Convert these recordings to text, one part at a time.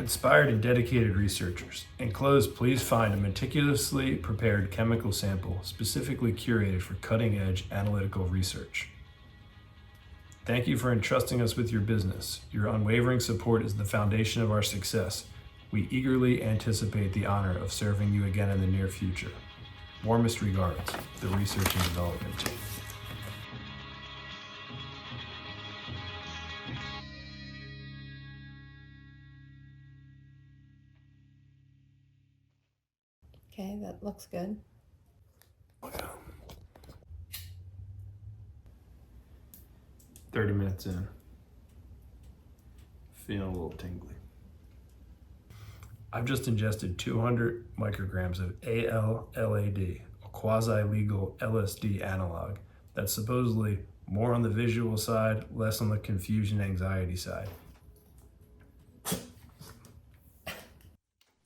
Inspired and dedicated researchers. Enclosed, please find a meticulously prepared chemical sample specifically curated for cutting-edge analytical research. Thank you for entrusting us with your business. Your unwavering support is the foundation of our success. We eagerly anticipate the honor of serving you again in the near future. Warmest regards, the Research and Development Team. Okay, that looks good. 30 minutes in. Feeling a little tingly. I've just ingested 200 micrograms of ALLAD, a quasi-legal LSD analog that's supposedly more on the visual side, less on the confusion anxiety side.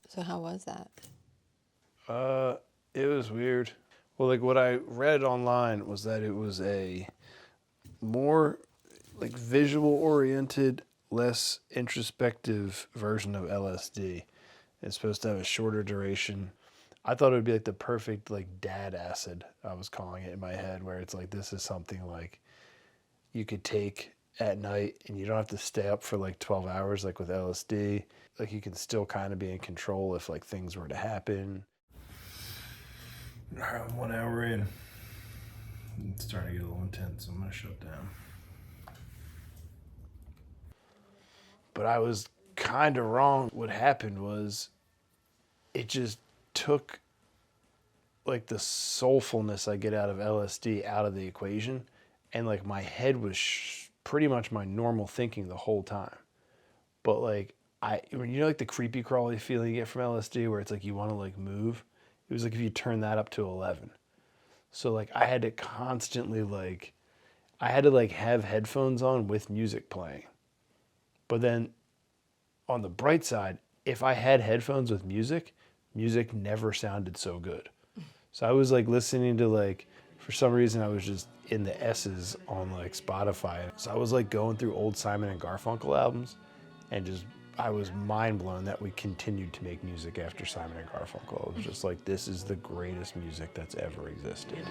So how was that? It was weird. Well, like what I read online was that it was a more like visual oriented, less introspective version of LSD. It's supposed to have a shorter duration. I thought it would be like the perfect like dad acid, I was calling it in my head, where it's like this is something like you could take at night and you don't have to stay up for like 12 hours like with LSD. Like you can still kind of be in control if like things were to happen. All right, I'm 1 hour in. It's starting to get a little intense, so I'm gonna shut down. But I was kind of wrong. What happened was it just took like the soulfulness I get out of LSD out of the equation. And like my head was pretty much my normal thinking the whole time. But like you know like the creepy crawly feeling you get from LSD where it's like you want to like move? It was like if you turn that up to 11. So like I had to constantly have headphones on with music playing. But then on the bright side, if I had headphones with music never sounded so good. So I was like listening to like, for some reason I was just in the S's on like Spotify. So I was like going through old Simon and Garfunkel albums and just, I was mind blown that we continued to make music after Simon and Garfunkel. It was just like, this is the greatest music that's ever existed.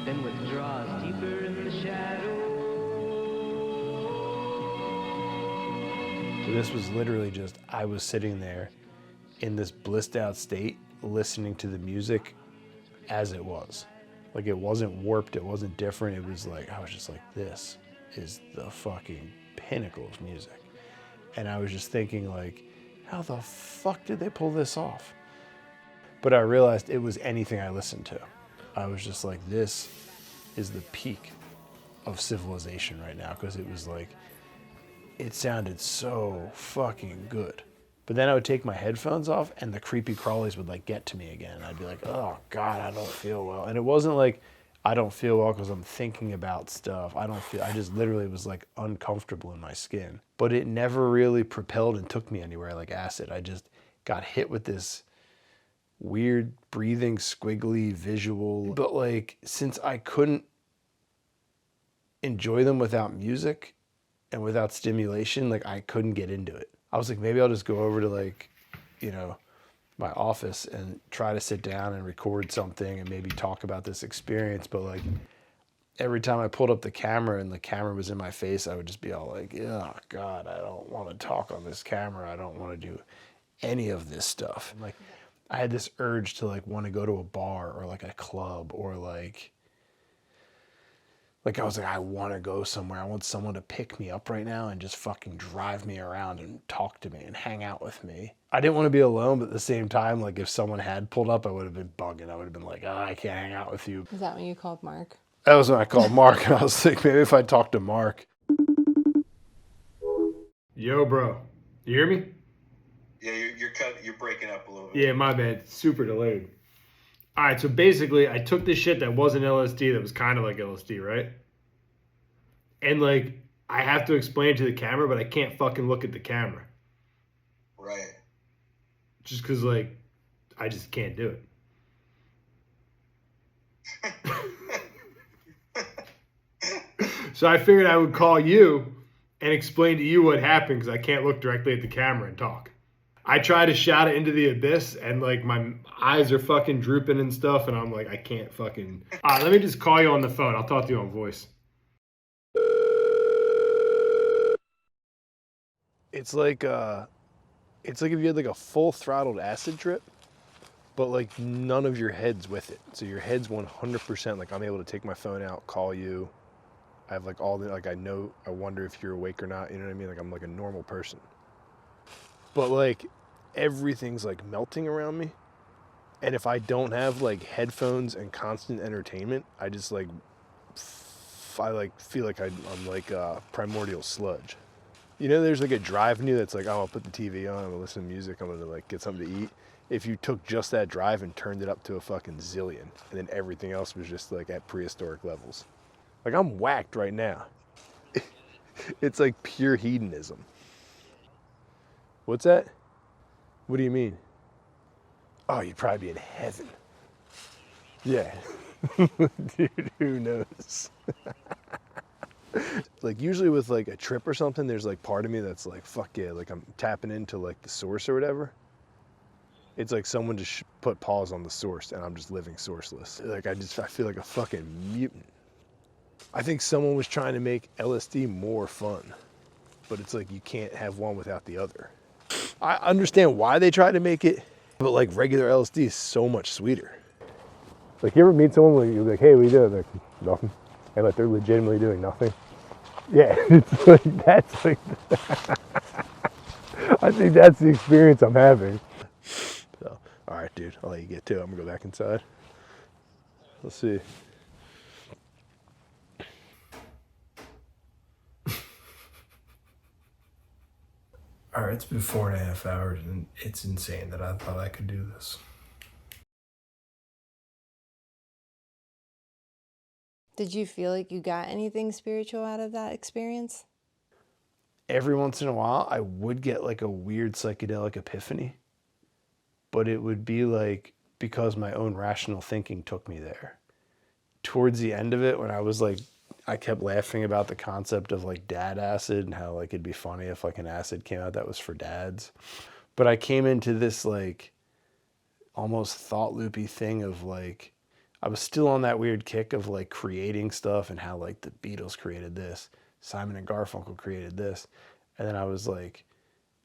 Then withdraws deeper in the shadow. So this was literally just, I was sitting there in this blissed out state, listening to the music as it was. Like it wasn't warped, it wasn't different. It was like, I was just like, this is the fucking pinnacle of music. And I was just thinking like, how the fuck did they pull this off? But I realized it was anything I listened to. I was just like, this is the peak of civilization right now. Because it was like, it sounded so fucking good. But then I would take my headphones off and the creepy crawlies would like get to me again. I'd be like, oh God, I don't feel well. And it wasn't like, I don't feel well because I'm thinking about stuff. I just literally was like uncomfortable in my skin. But it never really propelled and took me anywhere like acid. I just got hit with this weird breathing, squiggly visual. But like, since I couldn't enjoy them without music and without stimulation, like I couldn't get into it. I was like, maybe I'll just go over to like, my office and try to sit down and record something and maybe talk about this experience. But like every time I pulled up the camera and the camera was in my face, I would just be all like, oh God, I don't want to talk on this camera. I don't want to do any of this stuff. And like, I had this urge to like want to go to a bar or like a club or like I was like, I want to go somewhere. I want someone to pick me up right now and just fucking drive me around and talk to me and hang out with me. I didn't want to be alone, but at the same time, like if someone had pulled up, I would have been bugging. I would have been like, oh, I can't hang out with you. Is that when you called Mark? That was when I called Mark and I was like, maybe if I talked to Mark. Yo, bro. You hear me? Yeah, you're breaking up a little bit. Yeah, my bad. Super delayed. All right, so basically, I took this shit that wasn't LSD that was kind of like LSD, right? And, like, I have to explain it to the camera, but I can't fucking look at the camera. Right. Just because, like, I just can't do it. So I figured I would call you and explain to you what happened because I can't look directly at the camera and talk. I try to shout it into the abyss, and like my eyes are fucking drooping and stuff, and I'm like, I can't fucking. Let me just call you on the phone. I'll talk to you on voice. It's like if you had like a full throttled acid trip, but like none of your head's with it. So your head's 100%. Like I'm able to take my phone out, call you. I have like all the like I wonder if you're awake or not. You know what I mean? Like I'm like a normal person. But like everything's like melting around me. And if I don't have like headphones and constant entertainment, I just like I like feel like I'm like primordial sludge. You know, there's like a drive in you that's like, oh, I'll put the TV on, I'm gonna listen to music, I'm gonna like get something to eat. If you took just that drive and turned it up to a fucking zillion, and then everything else was just like at prehistoric levels. Like I'm whacked right now. It's like pure hedonism. What's that? What do you mean? Oh, you'd probably be in heaven. Yeah. Dude, who knows? Like usually with like a trip or something, there's like part of me that's like, fuck yeah, like I'm tapping into like the source or whatever. It's like someone just put pause on the source and I'm just living sourceless. Like I feel like a fucking mutant. I think someone was trying to make LSD more fun, but it's like you can't have one without the other. I understand why they try to make it, but like regular LSD is so much sweeter. Like you ever meet someone where you're like, hey, what are you doing? They're like, nothing. And like they're legitimately doing nothing. Yeah, it's like, that's like, I think that's the experience I'm having. So, all right, dude, I'll let you get to it. I'm gonna go back inside. Let's see. All right, it's been 4.5 hours, and it's insane that I thought I could do this. Did you feel like you got anything spiritual out of that experience? Every once in a while, I would get like a weird psychedelic epiphany, but it would be like because my own rational thinking took me there. Towards the end of it, when I was like, I kept laughing about the concept of like dad acid and how like it'd be funny if like an acid came out that was for dads. But I came into this like almost thought loopy thing of like, I was still on that weird kick of like creating stuff and how like the Beatles created this, Simon and Garfunkel created this. And then I was like,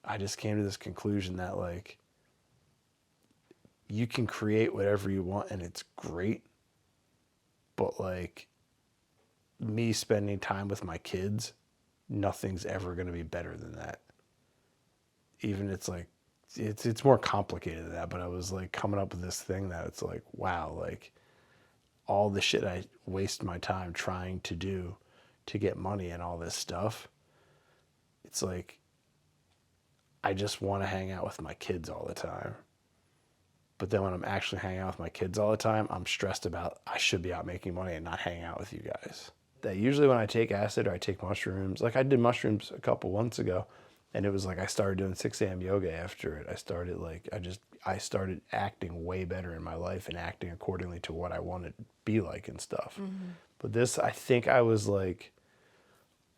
I just came to this conclusion that like, you can create whatever you want and it's great. But like me spending time with my kids, nothing's ever going to be better than that. Even it's like, it's more complicated than that, but I was like coming up with this thing that it's like, wow, like all the shit I waste my time trying to do to get money and all this stuff. It's like, I just want to hang out with my kids all the time. But then when I'm actually hanging out with my kids all the time, I'm stressed about I should be out making money and not hanging out with you guys. That usually when I take acid or I take mushrooms, like I did mushrooms a couple months ago, and it was like I started doing 6 a.m. yoga after it. I started acting way better in my life and acting accordingly to what I wanted to be like and stuff. Mm-hmm. But this, I think I was like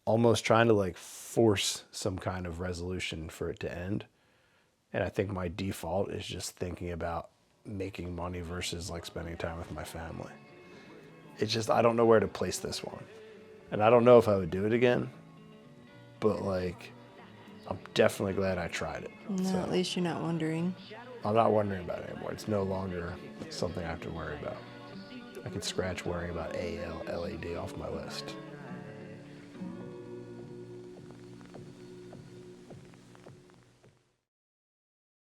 almost trying to like force some kind of resolution for it to end. And I think my default is just thinking about making money versus like spending time with my family. It's just, I don't know where to place this one. And I don't know if I would do it again, but like, I'm definitely glad I tried it. No, So, at least you're not wondering. I'm not wondering about it anymore. It's no longer something I have to worry about. I can scratch worrying about AL, LAD off my list.